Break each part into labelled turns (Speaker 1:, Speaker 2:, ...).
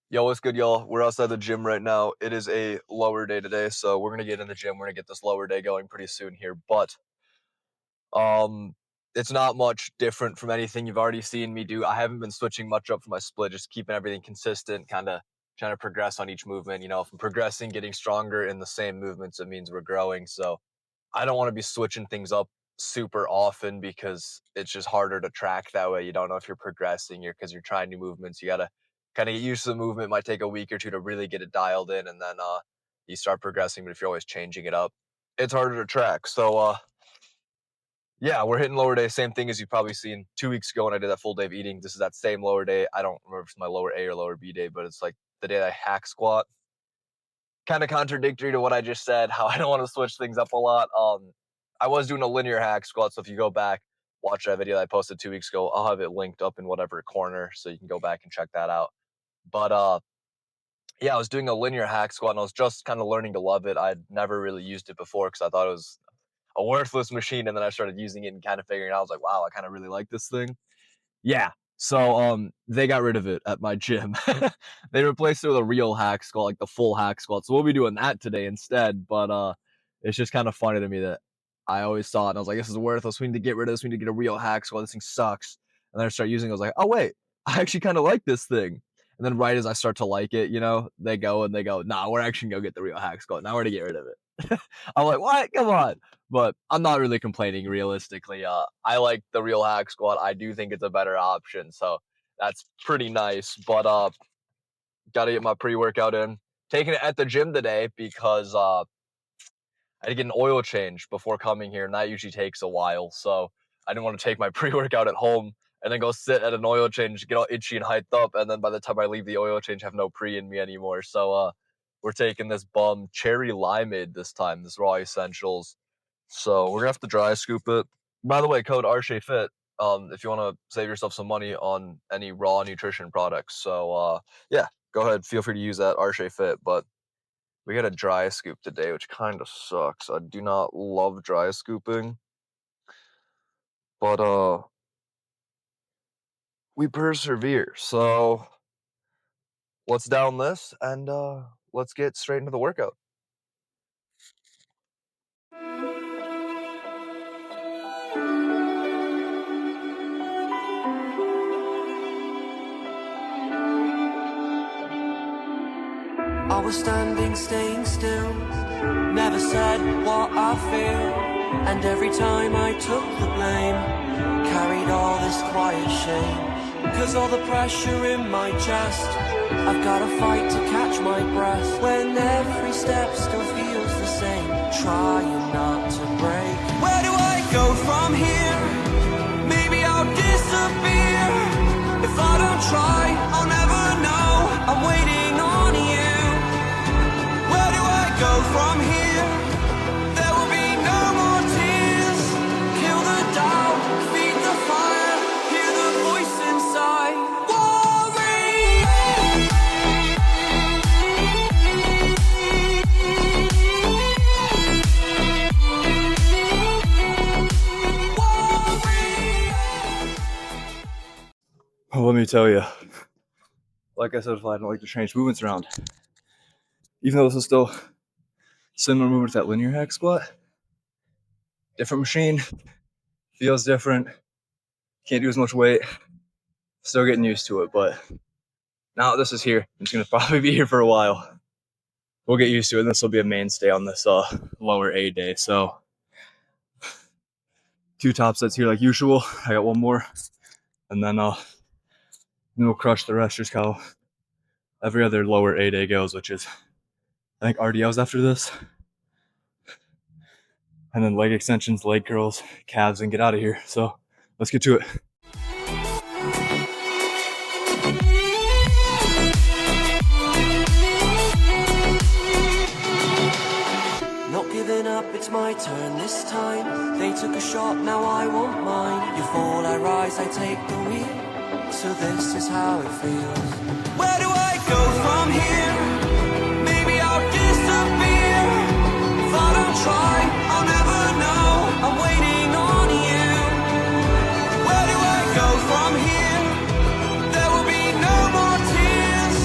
Speaker 1: Yo, what's good, y'all? We're outside the gym right now. It is a lower day today, so we're gonna get in the gym. We're gonna get this lower day going pretty soon here, but um, it's not much different from anything you've already seen me do. I haven't been switching much up for my split, just keeping everything consistent, kind of trying to progress on each movement. If I'm progressing, getting stronger in the same movements, it means we're growing. So I don't want to be switching things up super often because it's just harder to track that way. You don't know if you're progressing, because you're trying new movements. You gotta kind of get used to the movement. It might take a week or two to really get it dialed in, and then you start progressing. But if you're always changing it up, it's harder to track. So yeah, we're hitting lower day. Same thing as you've probably seen 2 weeks ago when I did that full day of eating. This is that same lower day. I don't remember if it's my lower A or lower B day, but it's like the day that I hack squat. Kind of contradictory to what I just said, how I don't want to switch things up a lot. I was doing a linear hack squat, so if you go back, watch that video that I posted 2 weeks ago, I'll have it linked up in whatever corner, so you can go back and check that out. But yeah, I was doing a linear hack squat, and I was just kind of learning to love it. I'd never really used it before because I thought it was a worthless machine, and then I started using it and kind of figuring out, I was like, wow, I kind of really like this thing. Yeah. So they got rid of it at my gym. They replaced it with a real hack squat, like the full hack squat. So we'll be doing that today instead. But it's just kind of funny to me that I always saw it and I was like, this is worthless. We need to get rid of this. We need to get a real hack squat. This thing sucks. And then I start using it. I was like, oh wait, I actually kind of like this thing. And then right as I start to like it, they go, nah, we're actually gonna get the real hack squat. Now we're gonna get rid of it. I'm like, what? Come on. But I'm not really complaining realistically. I like the real hack squat. I do think it's a better option. So that's pretty nice. But gotta get my pre-workout in. Taking it at the gym today because I had to get an oil change before coming here, and that usually takes a while. So I didn't want to take my pre-workout at home and then go sit at an oil change, get all itchy and hyped up, and then by the time I leave the oil change, have no pre in me anymore. So we're taking this bum cherry limeade this time, this raw essentials. So we're gonna have to dry scoop it. By the way, code RSHAYFIT, if you want to save yourself some money on any raw nutrition products. So yeah, go ahead, feel free to use that RSHAYFIT. But we got a dry scoop today, which kind of sucks. I do not love dry scooping, but we persevere. So let's down this and let's get straight into the workout.
Speaker 2: I was standing, staying still, never said what I feel, and every time I took the blame, carried all this quiet shame, 'cause all the pressure in my chest, I've gotta fight to catch my breath, when every step still feels the same, trying not to break. Where do I go from here? Maybe I'll disappear. If I don't try, I'll never know. I'm waiting on you. Go from here, there will be no more tears. Kill the doubt, feed the fire, hear the voice inside.
Speaker 1: Well, let me tell you, like I said, I don't like to change movements around. Even though this is still similar movement to that linear hack squat, different machine, feels different, can't do as much weight, still getting used to it. But now that this is here, it's gonna probably be here for a while. We'll get used to it, and this will be a mainstay on this lower A day. So 2 top sets here like usual. I got 1 more, and then we'll crush the rest, just how every other lower A day goes, which is I think RDLs after this. And then leg extensions, leg curls, calves, and get out of here. So let's get to it.
Speaker 2: Not giving up, it's my turn this time. They took a shot, now I want mine. You fall, I rise, I take the wheel. So this is how it feels. Where do I go from here? Maybe I'll disappear. If I don't try, I'll never know. I'm waiting on you. Where do I go from here? There will be no more tears.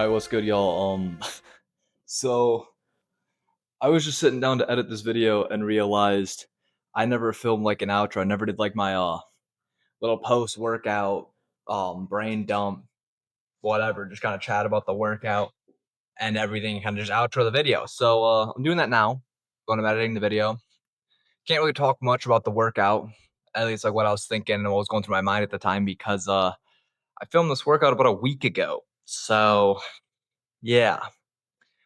Speaker 1: Alright, what's good, y'all? So I was just sitting down to edit this video and realized I never filmed like an outro. I never did like my little post workout, brain dump, whatever, just kind of chat about the workout and everything, kind of just outro the video. So I'm doing that now when I'm editing the video. Can't really talk much about the workout, at least like what I was thinking and what was going through my mind at the time, because I filmed this workout about a week ago. So yeah.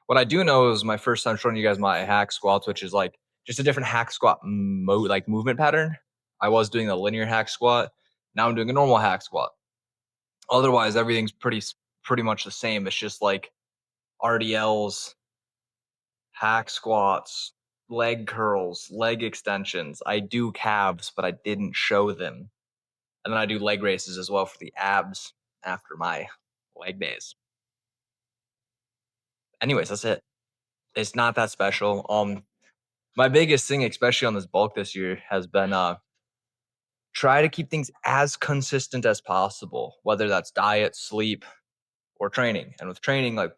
Speaker 1: What I do know is my first time showing you guys my hack squats, which is like just a different hack squat like movement pattern. I was doing the linear hack squat. Now I'm doing a normal hack squat. Otherwise, everything's pretty much the same. It's just like RDLs, hack squats, leg curls, leg extensions. I do calves, but I didn't show them. And then I do leg races as well for the abs after my leg days. Anyways, that's it. It's not that special. My biggest thing, especially on this bulk this year, has been try to keep things as consistent as possible, whether that's diet, sleep, or training. And with training, like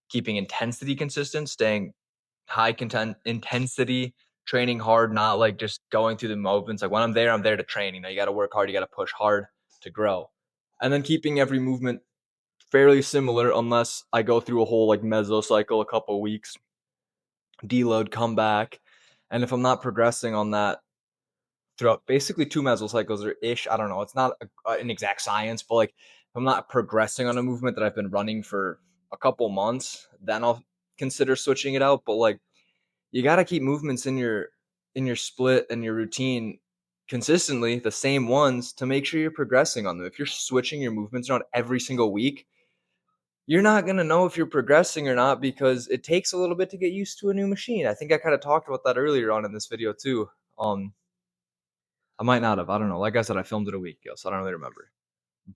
Speaker 1: keeping intensity consistent, staying high content intensity, training hard, not like just going through the movements. Like when I'm there to train. You know, you got to work hard, you got to push hard to grow. And then keeping every movement fairly similar, unless I go through a whole like mesocycle, a couple weeks, deload, come back. And if I'm not progressing on that throughout basically 2 mesocycles or ish. I don't know. It's not an exact science, but like if I'm not progressing on a movement that I've been running for a couple months, then I'll consider switching it out. But like you got to keep movements in your split and your routine consistently, the same ones, to make sure you're progressing on them. If you're switching your movements around every single week, you're not going to know if you're progressing or not, because it takes a little bit to get used to a new machine. I think I kind of talked about that earlier on in this video too. I might not have. I don't know. Like I said, I filmed it a week ago, so I don't really remember.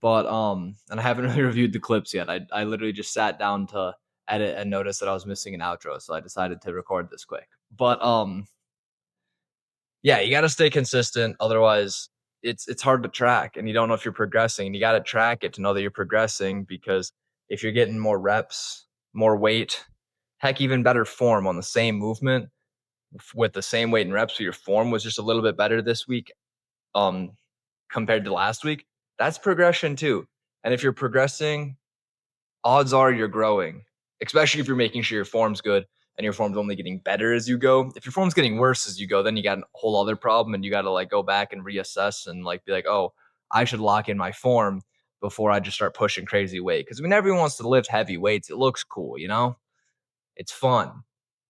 Speaker 1: But and I haven't really reviewed the clips yet. I literally just sat down to edit and noticed that I was missing an outro, so I decided to record this quick. But yeah, you got to stay consistent, otherwise it's hard to track, and you don't know if you're progressing. And you got to track it to know that you're progressing, because if you're getting more reps, more weight, heck, even better form on the same movement with the same weight and reps, so your form was just a little bit better this week, um, compared to last week, that's progression too. And if you're progressing, odds are you're growing, especially if you're making sure your form's good and your form's only getting better as you go. If your form's getting worse as you go, then you got a whole other problem, and you got to like go back and reassess and like be like, oh, I should lock in my form before I just start pushing crazy weight. Because I mean, everyone wants to lift heavy weights. It looks cool, you know? It's fun.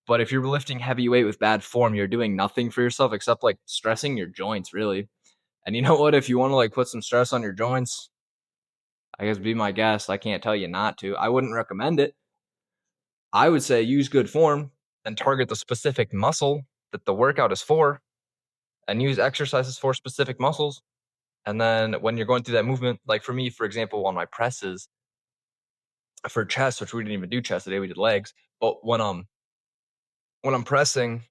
Speaker 1: But if you're lifting heavy weight with bad form, you're doing nothing for yourself except like stressing your joints, really. And you know what? If you want to like put some stress on your joints, I guess be my guest. I can't tell you not to. I wouldn't recommend it. I would say use good form and target the specific muscle that the workout is for, and use exercises for specific muscles. And then when you're going through that movement, like for me, for example, on my presses for chest, which we didn't even do chest today, we did legs. But when I'm pressing,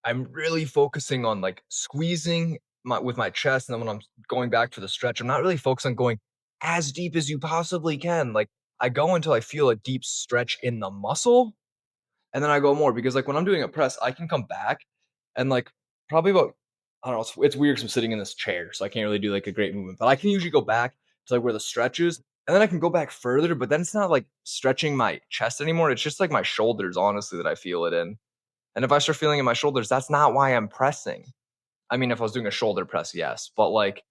Speaker 1: I'm really focusing on like squeezing with my chest, and then when I'm going back for the stretch, I'm not really focused on going as deep as you possibly can. Like I go until I feel a deep stretch in the muscle, and then I go more, because like when I'm doing a press, I can come back and like probably about, I don't know, it's weird because I'm sitting in this chair, so I can't really do like a great movement, but I can usually go back to like where the stretch is, and then I can go back further, but then it's not like stretching my chest anymore. It's just like my shoulders, honestly, that I feel it in. And if I start feeling in my shoulders, that's not why I'm pressing. I mean, if I was doing a shoulder press, yes, but like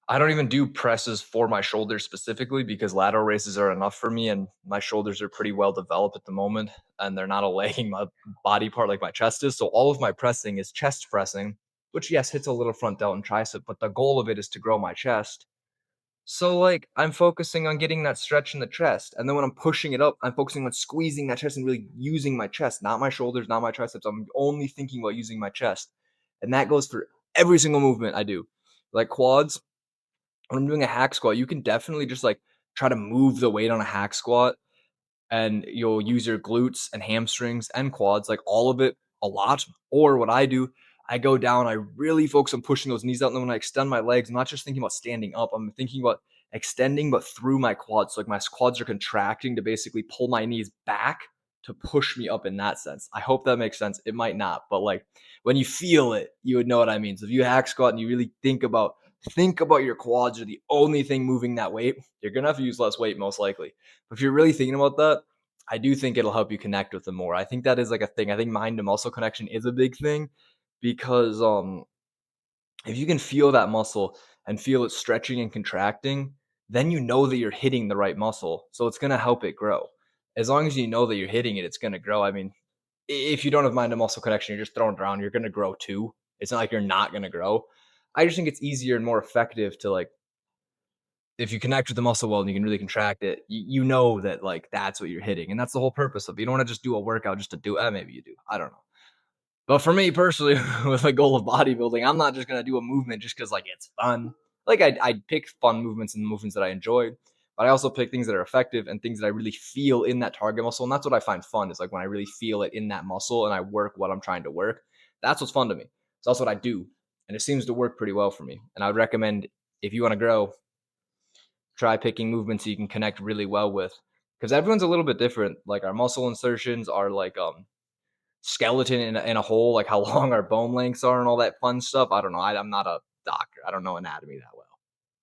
Speaker 1: I don't even do presses for my shoulders specifically, because lateral raises are enough for me, and my shoulders are pretty well developed at the moment, and they're not a lagging my body part like my chest is. So all of my pressing is chest pressing, which yes hits a little front delt and tricep, but the goal of it is to grow my chest. So like I'm focusing on getting that stretch in the chest, and then when I'm pushing it up, I'm focusing on squeezing that chest and really using my chest, not my shoulders, not my triceps. I'm only thinking about using my chest, and that goes for every single movement I do. Like quads, when I'm doing a hack squat, you can definitely just like try to move the weight on a hack squat, and you'll use your glutes and hamstrings and quads, like all of it a lot. Or what I do, I go down, I really focus on pushing those knees out. And then when I extend my legs, I'm not just thinking about standing up, I'm thinking about extending, but through my quads. So like my quads are contracting to basically pull my knees back to push me up in that sense. I hope that makes sense. It might not, but like when you feel it, you would know what I mean. So if you hack squat and you really think about your quads are the only thing moving that weight, you're gonna have to use less weight most likely. But if you're really thinking about that, I do think it'll help you connect with them more. I think that is like a thing. I think mind to muscle connection is a big thing because if you can feel that muscle and feel it stretching and contracting, then you know that you're hitting the right muscle. So it's going to help it grow. As long as you know that you're hitting it, it's going to grow. I mean, if you don't have mind to muscle connection, you're just throwing it around, you're going to grow too. It's not like you're not going to grow. I just think it's easier and more effective to like, if you connect with the muscle well and you can really contract it, you know that like that's what you're hitting. And that's the whole purpose of it. You don't want to just do a workout just to do it. Maybe you do. I don't know. But for me personally, with a goal of bodybuilding, I'm not just gonna do a movement just because like it's fun. Like I pick fun movements and movements that I enjoy, but I also pick things that are effective and things that I really feel in that target muscle. And that's what I find fun is like when I really feel it in that muscle and I work what I'm trying to work. That's what's fun to me. So that's what I do, and it seems to work pretty well for me. And I would recommend if you want to grow, try picking movements you can connect really well with, because everyone's a little bit different. Like our muscle insertions are like skeleton in a hole, like how long our bone lengths are and all that fun stuff. I don't know. I'm not a doctor. I don't know anatomy that well.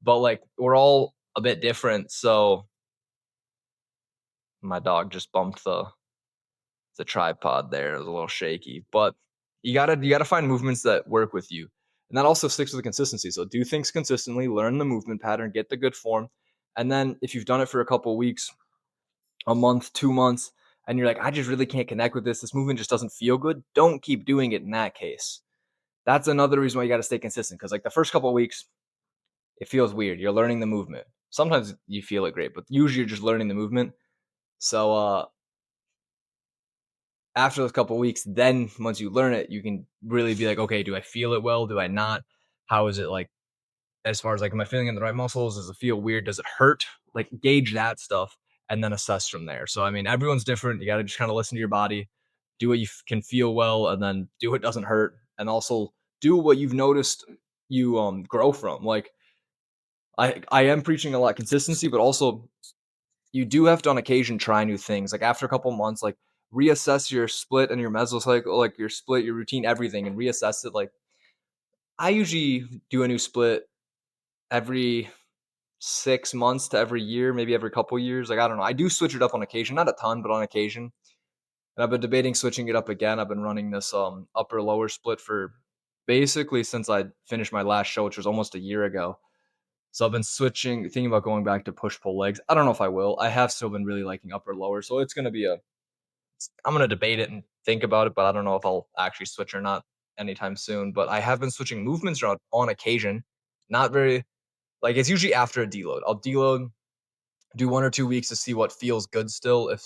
Speaker 1: But like we're all a bit different. So my dog just bumped the tripod there. It was a little shaky. But you gotta find movements that work with you. And that also sticks with the consistency. So do things consistently, learn the movement pattern, get the good form. And then if you've done it for a couple of weeks, a month, 2 months, and you're like, I just really can't connect with this. This movement just doesn't feel good. Don't keep doing it in that case. That's another reason why you got to stay consistent because like the first couple of weeks, it feels weird. You're learning the movement. Sometimes you feel it great, but usually you're just learning the movement. So after those couple of weeks, then once you learn it, you can really be like, okay, do I feel it well? Do I not? How is it like as far as like, am I feeling in the right muscles? Does it feel weird? Does it hurt? Like gauge that stuff and then assess from there. So I mean, everyone's different. You got to just kind of listen to your body, do what you can feel well, and then do what doesn't hurt, and also do what you've noticed you grow from. Like I am preaching a lot consistency, but also you do have to on occasion try new things. Like after a couple months, like reassess your split and your mesocycle, like your split, your routine, everything, and reassess it. Like I usually do a new split every 6 months to every year, maybe every couple years. Like I don't know. I do switch it up on occasion, not a ton, but on occasion. And I've been debating switching it up again. I've been running this upper lower split for basically since I finished my last show, which was almost a year ago. So I've been thinking about going back to push pull legs. I don't know if I will. I have still been really liking upper lower, so it's gonna be I'm gonna debate it and think about it, but I don't know if I'll actually switch or not anytime soon. But I have been switching movements around on occasion. Not very like it's usually after a deload. I'll deload, do 1 or 2 weeks to see what feels good still. If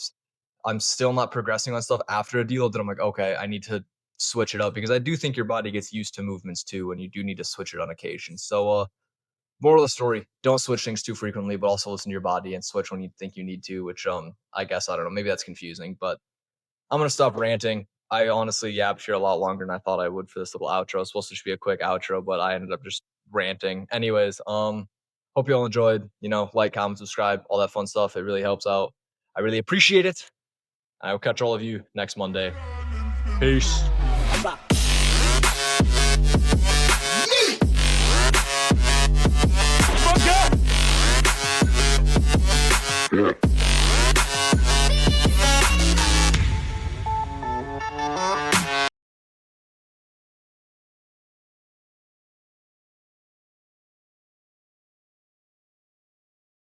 Speaker 1: I'm still not progressing on stuff after a deload, then I'm like, okay, I need to switch it up because I do think your body gets used to movements too, and you do need to switch it on occasion. So moral of the story, don't switch things too frequently, but also listen to your body and switch when you think you need to, which I guess I don't know, maybe that's confusing, but I'm gonna stop ranting. I honestly yapped here a lot longer than I thought I would for this little outro. It's supposed to just be a quick outro, but I ended up just ranting. Anyways, hope you all enjoyed. Like, comment, subscribe, all that fun stuff. It really helps out. I really appreciate it. I will catch all of you next Monday. Peace.